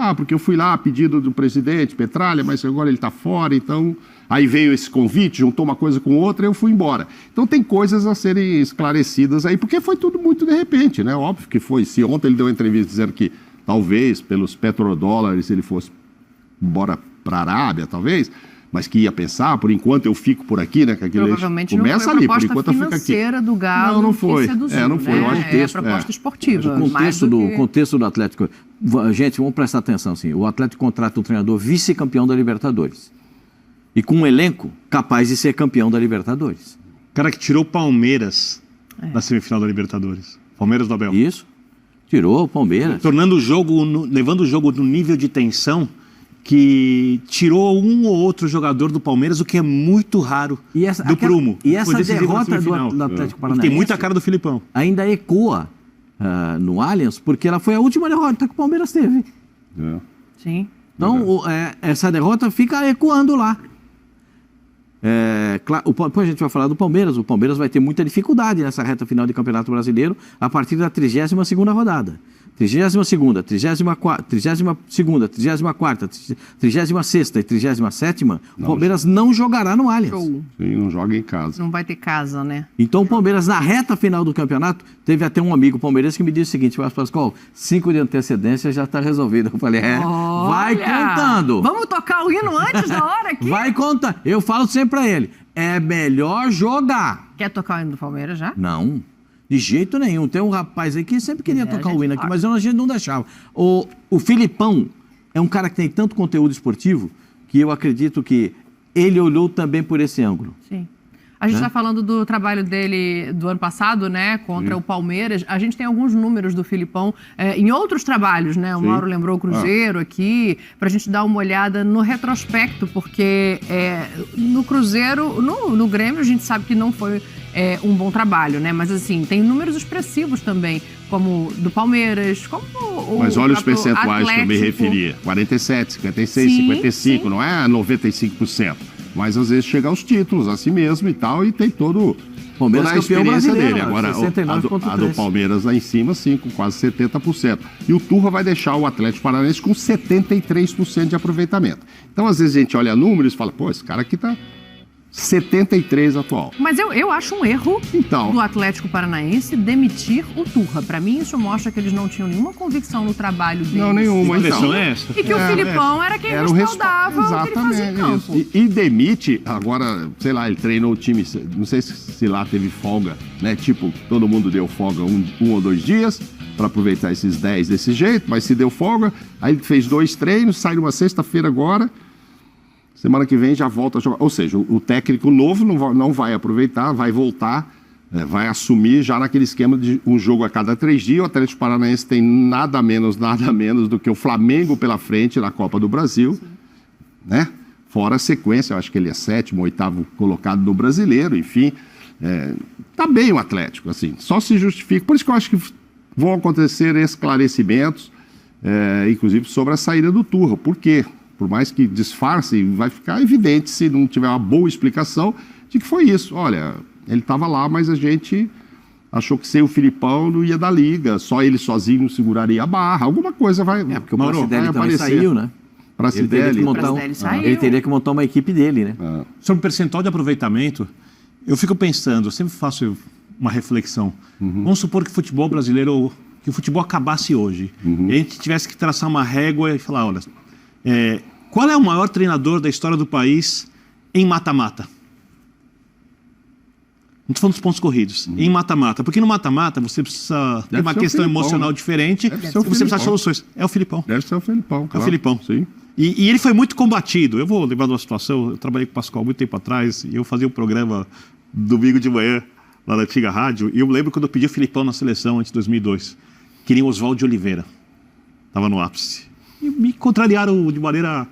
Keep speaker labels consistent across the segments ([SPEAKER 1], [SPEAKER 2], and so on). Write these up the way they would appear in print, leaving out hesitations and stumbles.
[SPEAKER 1] Ah, porque eu fui lá a pedido do presidente Petralha, mas agora ele está fora, então... Aí veio esse convite, juntou uma coisa com outra e eu fui embora. Então tem coisas a serem esclarecidas aí, porque foi tudo muito de repente, né? Óbvio que foi. Se ontem ele deu uma entrevista dizendo que talvez pelos petrodólares ele fosse embora para a Arábia, talvez, mas que ia pensar, por enquanto eu fico por aqui, né? Que aquilo
[SPEAKER 2] provavelmente
[SPEAKER 1] começa
[SPEAKER 2] não foi
[SPEAKER 1] ali,
[SPEAKER 2] a
[SPEAKER 1] por
[SPEAKER 2] proposta
[SPEAKER 1] enquanto eu fico aqui.
[SPEAKER 2] financeira do Galo
[SPEAKER 1] não foi.
[SPEAKER 2] que seduziu,
[SPEAKER 1] Não foi.
[SPEAKER 2] né?
[SPEAKER 1] Eu acho que
[SPEAKER 2] é a proposta esportiva.
[SPEAKER 3] Contexto do Atlético. Gente, vamos prestar atenção, assim. O Atlético contrata um treinador vice-campeão da Libertadores. E com um elenco capaz de ser campeão da Libertadores.
[SPEAKER 4] Cara que tirou o Palmeiras na semifinal da Libertadores. Palmeiras do Abel.
[SPEAKER 3] Isso. Tirou o Palmeiras.
[SPEAKER 4] Tornando o jogo, levando o jogo no nível de tensão que tirou um ou outro jogador do Palmeiras, o que é muito raro do Prumo.
[SPEAKER 3] E essa derrota do Atlético Paranaense...
[SPEAKER 4] Tem muita cara do Filipão.
[SPEAKER 3] Ainda ecoa no Allianz, porque ela foi a última derrota que o Palmeiras teve.
[SPEAKER 2] Sim.
[SPEAKER 3] Então, essa derrota fica ecoando lá. Depois a gente vai falar do Palmeiras. O Palmeiras vai ter muita dificuldade nessa reta final de Campeonato Brasileiro a partir da 32ª rodada. 32ª, 34ª, 34ª, 36ª e 37ª, o Palmeiras não jogará no Allianz.
[SPEAKER 2] Show.
[SPEAKER 1] Sim, não joga em casa.
[SPEAKER 2] Não vai ter casa, né?
[SPEAKER 3] Então o Palmeiras, na reta final do campeonato, teve até um amigo palmeirense que me disse o seguinte: Pascoal, 5 de antecedência já está resolvido. Eu falei, vai contando.
[SPEAKER 2] Vamos tocar o hino antes da hora aqui?
[SPEAKER 3] Vai contando. Eu falo sempre pra ele, é melhor jogar.
[SPEAKER 2] Quer tocar o hino do Palmeiras já?
[SPEAKER 3] Não. De jeito nenhum. Tem um rapaz aí que sempre queria tocar o hino aqui, mas a gente não deixava. O Filipão é um cara que tem tanto conteúdo esportivo que eu acredito que ele olhou também por esse ângulo.
[SPEAKER 2] Sim. A gente está falando do trabalho dele do ano passado, né, contra o Palmeiras. A gente tem alguns números do Filipão em outros trabalhos, né? O Mauro lembrou o Cruzeiro aqui, para a gente dar uma olhada no retrospecto, porque no Cruzeiro, no Grêmio, a gente sabe que não foi um bom trabalho, né? Mas assim, tem números expressivos também, como do Palmeiras, como
[SPEAKER 1] Mas olha os percentuais
[SPEAKER 2] Atlético.
[SPEAKER 1] que eu me referia. 47, 56,
[SPEAKER 2] Sim,
[SPEAKER 1] 55, não é 95%. Mas às vezes chega aos títulos, assim mesmo e tal, e tem toda a experiência dele. Agora, a do Palmeiras lá em cima, sim, com quase 70%. E o Turra vai deixar o Atlético Paranaense com 73% de aproveitamento. Então, às vezes, a gente olha números e fala, pô, esse cara aqui tá 73 atual.
[SPEAKER 2] Mas eu acho um erro do Atlético Paranaense demitir o Turra. Para mim, isso mostra que eles não tinham nenhuma convicção no trabalho deles.
[SPEAKER 1] Não, nenhuma.
[SPEAKER 4] Então. É essa?
[SPEAKER 2] E que o Filipão era quem respaldava o que ele fazia em campo.
[SPEAKER 1] E demite, agora, sei lá, ele treinou o time, não sei se lá teve folga, né? Tipo, todo mundo deu folga um ou 2 dias para aproveitar esses 10 desse jeito, mas se deu folga, aí ele fez 2 treinos, sai numa sexta-feira agora, semana que vem já volta a jogar. Ou seja, o técnico novo não vai aproveitar, vai voltar, vai assumir já naquele esquema de um jogo a cada 3 dias. O Atlético Paranaense tem nada menos do que o Flamengo pela frente na Copa do Brasil, né? Fora a sequência, eu acho que ele é 7º, 8º colocado no Brasileiro, enfim. Tá bem o Atlético, assim, só se justifica. Por isso que eu acho que vão acontecer esclarecimentos, inclusive sobre a saída do Turra. Por quê? Por mais que disfarce, vai ficar evidente, se não tiver uma boa explicação, de que foi isso. Olha, ele estava lá, mas a gente achou que sem o Filipão não ia dar liga, só ele sozinho seguraria a barra, alguma coisa vai aparecer.
[SPEAKER 3] Porque o Pracidelli também saiu, né? Ele teria que montar uma equipe dele, né?
[SPEAKER 4] Sobre o percentual de aproveitamento, eu fico pensando, eu sempre faço uma reflexão. Vamos supor que o futebol brasileiro, que o futebol acabasse hoje, e a gente tivesse que traçar uma régua e falar, olha... qual é o maior treinador da história do país em mata-mata? Não estou falando dos pontos corridos. Em mata-mata. Porque no mata-mata você precisa ter uma questão emocional diferente. Você precisa de soluções. É o Filipão.
[SPEAKER 1] Deve ser o Filipão, claro.
[SPEAKER 4] É o Filipão.
[SPEAKER 1] Sim.
[SPEAKER 4] E ele foi muito combatido. Eu vou lembrar de uma situação. Eu trabalhei com o Pascoal muito tempo atrás e eu fazia um programa domingo de manhã lá na antiga rádio. E eu lembro quando eu pedi o Filipão na seleção antes de 2002. Queriam Oswaldo de Oliveira. Estava no ápice. E me contrariaram de maneira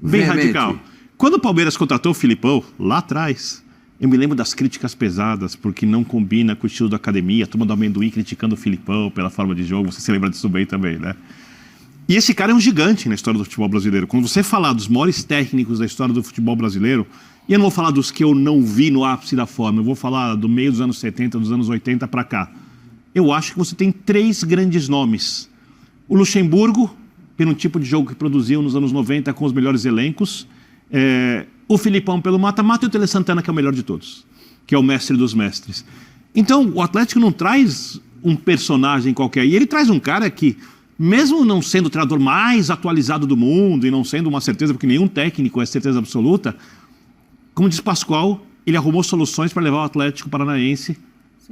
[SPEAKER 4] bem radical. Quando o Palmeiras contratou o Filipão, lá atrás, eu me lembro das críticas pesadas, porque não combina com o estilo da academia, a turma do amendoim criticando o Filipão pela forma de jogo, você se lembra disso bem também, né? E esse cara é um gigante na história do futebol brasileiro. Quando você falar dos maiores técnicos da história do futebol brasileiro, e eu não vou falar dos que eu não vi no ápice da forma, eu vou falar do meio dos anos 70, dos anos 80 para cá. Eu acho que você tem 3 grandes nomes. O Luxemburgo, pelo tipo de jogo que produziu nos anos 90 com os melhores elencos, o Filipão pelo mata-mata e o Tele Santana, que é o melhor de todos, que é o mestre dos mestres. Então, o Atlético não traz um personagem qualquer, e ele traz um cara que, mesmo não sendo o treinador mais atualizado do mundo e não sendo uma certeza, porque nenhum técnico é certeza absoluta, como diz Pascoal, ele arrumou soluções para levar o Atlético Paranaense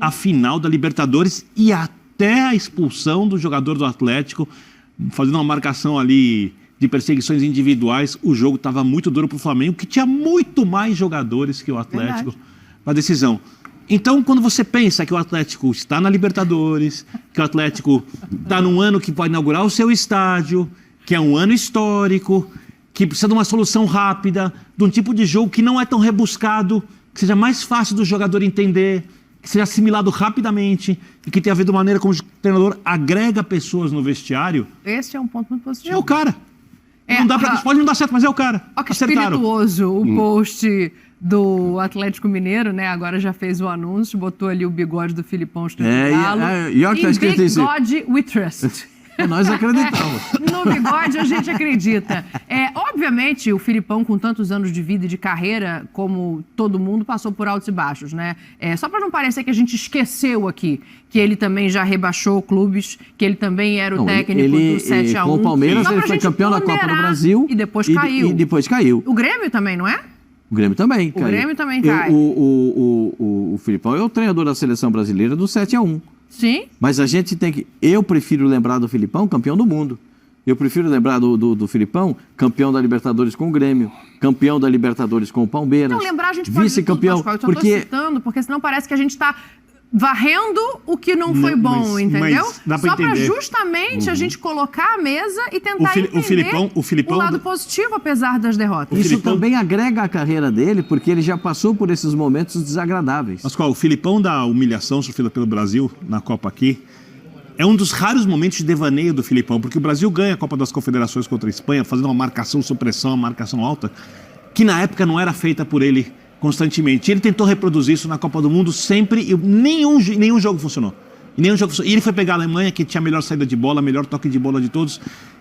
[SPEAKER 4] à final da Libertadores e até a expulsão do jogador do Atlético, fazendo uma marcação ali de perseguições individuais. O jogo estava muito duro para o Flamengo, que tinha muito mais jogadores que o Atlético para a decisão. Então, quando você pensa que o Atlético está na Libertadores, que o Atlético está num ano que pode inaugurar o seu estádio, que é um ano histórico, que precisa de uma solução rápida, de um tipo de jogo que não é tão rebuscado, que seja mais fácil do jogador entender, que seja assimilado rapidamente e que tenha a ver da maneira como o treinador agrega pessoas no vestiário.
[SPEAKER 2] Esse é um ponto muito positivo.
[SPEAKER 4] É o cara. Não dá pra, pode não dar certo, mas é o cara.
[SPEAKER 2] Olha que espirituoso o post do Atlético Mineiro, né? Agora já fez o anúncio, botou ali o bigode do Filipão
[SPEAKER 3] e olha que tá escrito
[SPEAKER 2] isso. In big God we trust.
[SPEAKER 3] Nós acreditamos.
[SPEAKER 2] No bigode a gente acredita. Obviamente, o Filipão, com tantos anos de vida e de carreira, como todo mundo, passou por altos e baixos, né? Só para não parecer que a gente esqueceu aqui que ele também já rebaixou clubes, que ele também era o técnico do 7-1.
[SPEAKER 3] Com o Palmeiras, ele foi campeão da Copa do Brasil.
[SPEAKER 2] E depois caiu.
[SPEAKER 3] E depois caiu.
[SPEAKER 2] O Grêmio também, não é?
[SPEAKER 3] O Grêmio também caiu.
[SPEAKER 2] O Grêmio também cai.
[SPEAKER 3] O Filipão é o treinador da seleção brasileira do 7-1.
[SPEAKER 2] Sim.
[SPEAKER 3] Mas a gente tem que... Eu prefiro lembrar do Filipão campeão do mundo. Eu prefiro lembrar do Filipão campeão da Libertadores com o Grêmio, campeão da Libertadores com o Palmeiras.
[SPEAKER 2] Não, lembrar a gente pode
[SPEAKER 3] vice-campeão.
[SPEAKER 2] Eu só estou citando, porque senão parece que a gente está varrendo o que não foi bom, entendeu? Só para justamente a gente colocar a mesa e tentar entender o lado positivo, apesar das derrotas.
[SPEAKER 3] Isso também agrega a carreira dele, porque ele já passou por esses momentos desagradáveis.
[SPEAKER 4] Mas qual? O Filipão da humilhação sofrida pelo Brasil na Copa aqui é um dos raros momentos de devaneio do Filipão, porque o Brasil ganha a Copa das Confederações contra a Espanha, fazendo uma marcação supressão, uma marcação alta, que na época não era feita por ele constantemente. Ele tentou reproduzir isso na Copa do Mundo sempre e nenhum jogo funcionou. E ele foi pegar a Alemanha, que tinha a melhor saída de bola, melhor toque de bola de todos,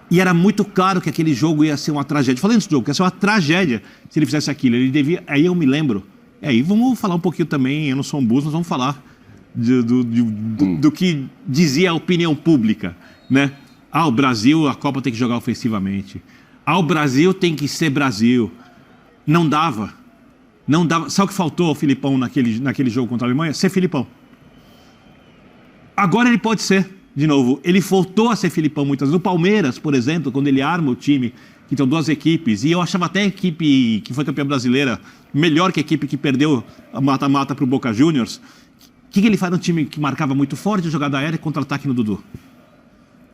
[SPEAKER 4] e era muito claro que aquele jogo ia ser uma tragédia. Falei antes do jogo, que ia ser uma tragédia se ele fizesse aquilo. Ele devia... Aí eu me lembro... Aí vamos falar um pouquinho também, eu não sou um bus, mas vamos falar do que dizia a opinião pública, né? O Brasil, a Copa tem que jogar ofensivamente. O Brasil tem que ser Brasil. Não dava. Sabe o que faltou ao Filipão naquele jogo contra a Alemanha? Ser Filipão. Agora ele pode ser, de novo. Ele voltou a ser Filipão muitas vezes. No Palmeiras, por exemplo, quando ele arma o time, que tem duas equipes, e eu achava até a equipe que foi campeã brasileira melhor que a equipe que perdeu a mata-mata para o Boca Juniors. O que ele faz no time que marcava muito forte, jogada aérea e contra-ataque no Dudu?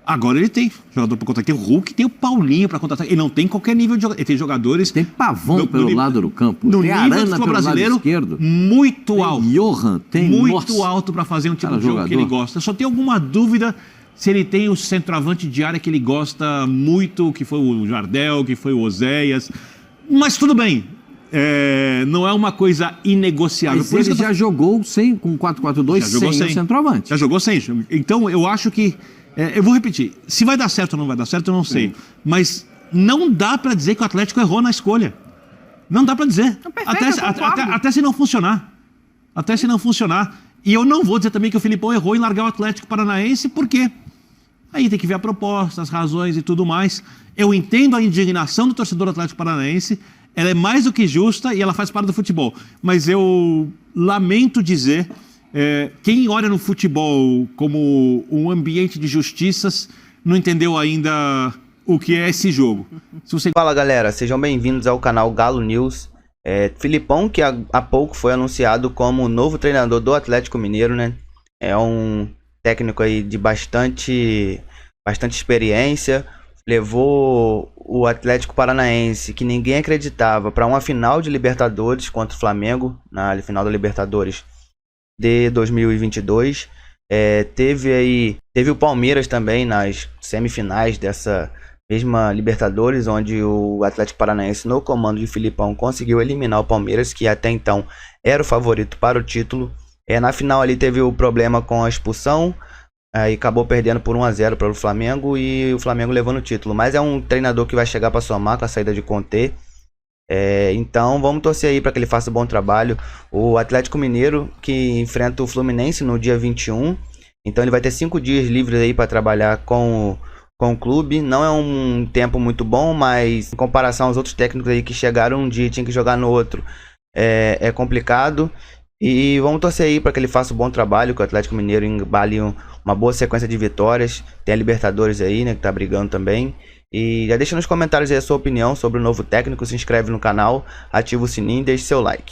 [SPEAKER 4] Agora ele tem jogador para contra-ataque, tem o Hulk, tem o Paulinho para contra-ataque. Ele não tem qualquer nível de jogador. Ele tem jogadores...
[SPEAKER 3] Tem Pavão pelo lado do campo.
[SPEAKER 4] No
[SPEAKER 3] tem
[SPEAKER 4] nível
[SPEAKER 3] Arana
[SPEAKER 4] do
[SPEAKER 3] pelo
[SPEAKER 4] brasileiro,
[SPEAKER 3] lado esquerdo.
[SPEAKER 4] Muito alto.
[SPEAKER 3] Johan, tem...
[SPEAKER 4] Muito alto para fazer um tipo de jogo que ele gosta. Eu só tenho alguma dúvida se ele tem o centroavante de área que ele gosta muito, que foi o Jardel, que foi o Oséias. Mas tudo bem. Não é uma coisa inegociável.
[SPEAKER 3] Mas ele já jogou com 4-4-2 sem o centroavante.
[SPEAKER 4] Já jogou sem. Então, eu acho que... eu vou repetir. Se vai dar certo ou não vai dar certo, eu não sei. Mas não dá para dizer que o Atlético errou na escolha. Não dá para dizer. Até se não funcionar. Até se não funcionar. E eu não vou dizer também que o Filipão errou em largar o Atlético Paranaense, porque aí tem que ver a proposta, as razões e tudo mais. Eu entendo a indignação do torcedor do Atlético Paranaense. Ela é mais do que justa e ela faz parte do futebol. Mas eu lamento dizer... quem olha no futebol como um ambiente de justiças não entendeu ainda o que é esse jogo.
[SPEAKER 5] Fala galera, sejam bem-vindos ao canal Galo News. Filipão, que há pouco foi anunciado como o novo treinador do Atlético Mineiro, né? É um técnico aí de bastante experiência. Levou o Atlético Paranaense, que ninguém acreditava, para uma final de Libertadores contra o Flamengo, na final da Libertadores de 2022. Teve o Palmeiras também nas semifinais dessa mesma Libertadores, onde o Atlético Paranaense, no comando de Filipão, conseguiu eliminar o Palmeiras, que até então era o favorito para o título. Na final ali teve o problema com a expulsão aí acabou perdendo por 1-0 para o Flamengo e o Flamengo levando o título. Mas é um treinador que vai chegar para somar com a saída de Conte. Então vamos torcer aí para que ele faça um bom trabalho. O Atlético Mineiro que enfrenta o Fluminense no dia 21. Então ele vai ter 5 dias livres aí para trabalhar com o clube. Não é um tempo muito bom, mas em comparação aos outros técnicos aí que chegaram um dia e tinham que jogar no outro, é complicado. E vamos torcer aí para que ele faça um bom trabalho, que o Atlético Mineiro embale uma boa sequência de vitórias. Tem a Libertadores aí, né, que tá brigando também. E já deixa nos comentários aí a sua opinião sobre o novo técnico, se inscreve no canal, ativa o sininho e deixe seu like.